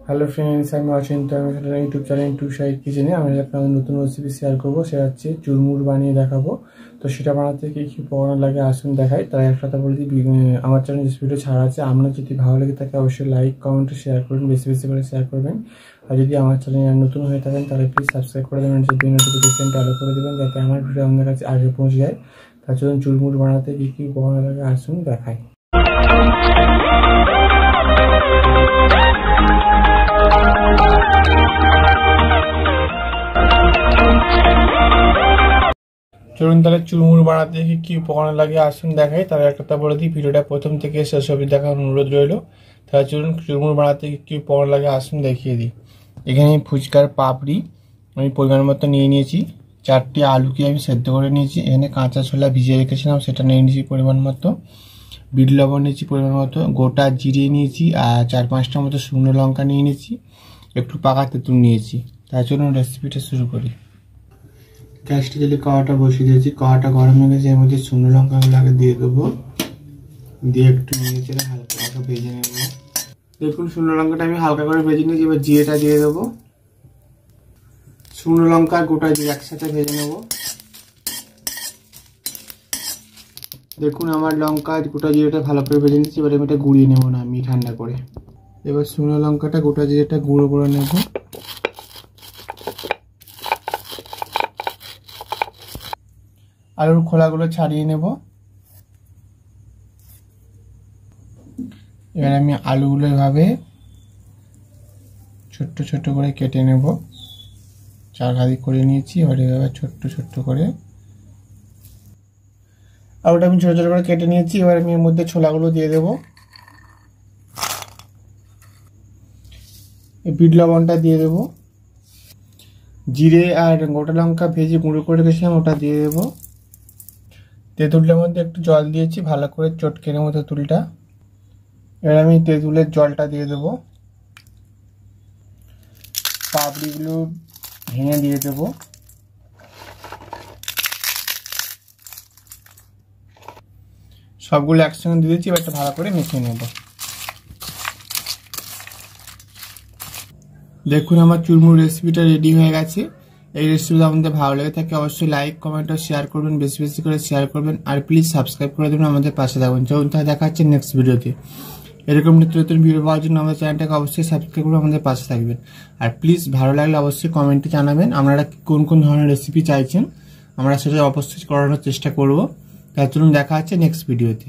Hello friends, আমি অচিন্ত। আমি YouTube channel to side কিচেনে আমি আপনাদের নতুন রেসিপি শেয়ার করবো। সেটা হচ্ছে চুরমুর বানিয়ে দেখাবো। তো সেটা বানাতে কী কী উপকরণ লাগে আসুন দেখাই। তাই একটা কথা বলে দিই, আমার চ্যানেল রেসিপিটা ছাড়া আছে। আপনার যদি ভালো লাগে থাকে অবশ্যই লাইক কমেন্ট শেয়ার করবেন, বেশি বেশি করে শেয়ার করবেন। আর যদি আমার চ্যানেল নতুন হয়ে থাকেন তাহলে প্লিজ সাবস্ক্রাইব করে দেবেন, যদি নোটিফিকেশনটা আলো করে দেবেন যাতে আমার ভিডিও আপনার কাছে আগে পৌঁছে যায়। তার জন্য চুরমুর বানাতে কী কী উপকরণ লাগে আসুন দেখাই। চলুন তাহলে চুরমুর বানাতে কি উপকরণ লাগে আসুন দেখাই। তাহলে একটা বলে দিই, ভিডিওটা প্রথম থেকে শেষ অবধি দেখার অনুরোধ রইল। তাহলে চলুন চুরমুর বানাতে কি উপকরণ লাগে আসুন দেখিয়ে দিই। এখানে ফুচকার পাপড়ি আমি পরিমাণ মতো নিয়ে নিয়েছি। 4টি আলুকে আমি সেদ্ধ করে নিয়েছি। এখানে কাঁচা ছোলা ভিজিয়ে রেখেছিলাম, সেটা নিয়ে নিয়েছি পরিমাণ মতো। বিট লবণ নিয়েছি পরিমাণ মতো। গোটা জিরে নিয়েছি আর 4-5টা মতো শুকনো লঙ্কা নিয়ে নিয়েছি। একটু পাকা তেঁতুল নিয়েছি। তার জন্য রেসিপিটা শুরু করি। গ্যাসটা জ্বালিয়ে কড়াটা বসিয়ে দিয়েছি। কড়াটা গরম হয়ে গেছে, এর মধ্যে শুকনো লঙ্কাগুলো আগে দিয়ে দেবো। দিয়ে একটু নিয়ে চেড়ে হালকা ভেজে নেব। দেখুন শুকনো লঙ্কাটা আমি হালকা করে ভেজে নিয়েছি। এবার জিরেটা দিয়ে দেবো। শুকনো লঙ্কা আর গোটা জিরে একসাথে ভেজে নেব। দেখুন আমার লঙ্কা গোটা জিরেটা ভালো করে ভেজে নিয়েছি। এবার আমি এটা গুঁড়িয়ে নেবো না, আমি ঠান্ডা করে। এবার শুকনো লঙ্কাটা গোটা জিরেটা গুঁড়ো করে নেব। আলুর খোলাগুলো ছাড়িয়ে নেব। এবার আমি আলুগুলো এভাবে ছোট্ট ছোট্ট করে কেটে নেব। 4 ভাগ করে নিয়েছি। এবার এভাবে ছোট্ট ছোট্ট করে আলুটা আমি ছোট ছোট করে কেটে নিয়েছি। এবার আমি এর মধ্যে ছোলাগুলো দিয়ে দেব। বিট লবণটা দিয়ে দেব। জিরে আর গোটা লঙ্কা ভেজে গুঁড়ো করে রেখেছিলাম, ওটা দিয়ে দেবো। তেঁতুলটার মধ্যে একটু জল দিয়েছি, ভালো করে চটকে নেবো তেঁতুলটা। এবার আমি তেঁতুলের জলটা দিয়ে দেবো। পাপড়িগুলো ভেঙে দিয়ে দেবো। সবগুলো একসঙ্গে দিয়ে দিচ্ছি। এবার একটা ভালো করে মিশিয়ে নেব। দেখুন আমার চুরমুর রেসিপিটা রেডি হয়ে গেছে। এই রেসিপিটা আমাদের ভালো লেগে থাকে অবশ্যই লাইক কমেন্ট আর শেয়ার করবেন, বেশি বেশি করে শেয়ার করবেন। আর প্লিজ সাবস্ক্রাইব করে দেবেন, আমাদের পাশে থাকবেন। চলুন তাহলে দেখা হচ্ছে নেক্সট ভিডিওতে। এরকম নিত্য নতুন ভিডিও পাওয়ার জন্য আমাদের চ্যানেলটাকে অবশ্যই সাবস্ক্রাইব করে আমাদের পাশে থাকবেন। আর প্লিজ ভালো লাগলে অবশ্যই কমেন্টে জানাবেন আপনারা কোন কোন ধরনের রেসিপি চাইছেন। আমরা সেটা অবশ্যই করানোর চেষ্টা করব। তার জন্য দেখা হচ্ছে নেক্সট ভিডিওতে।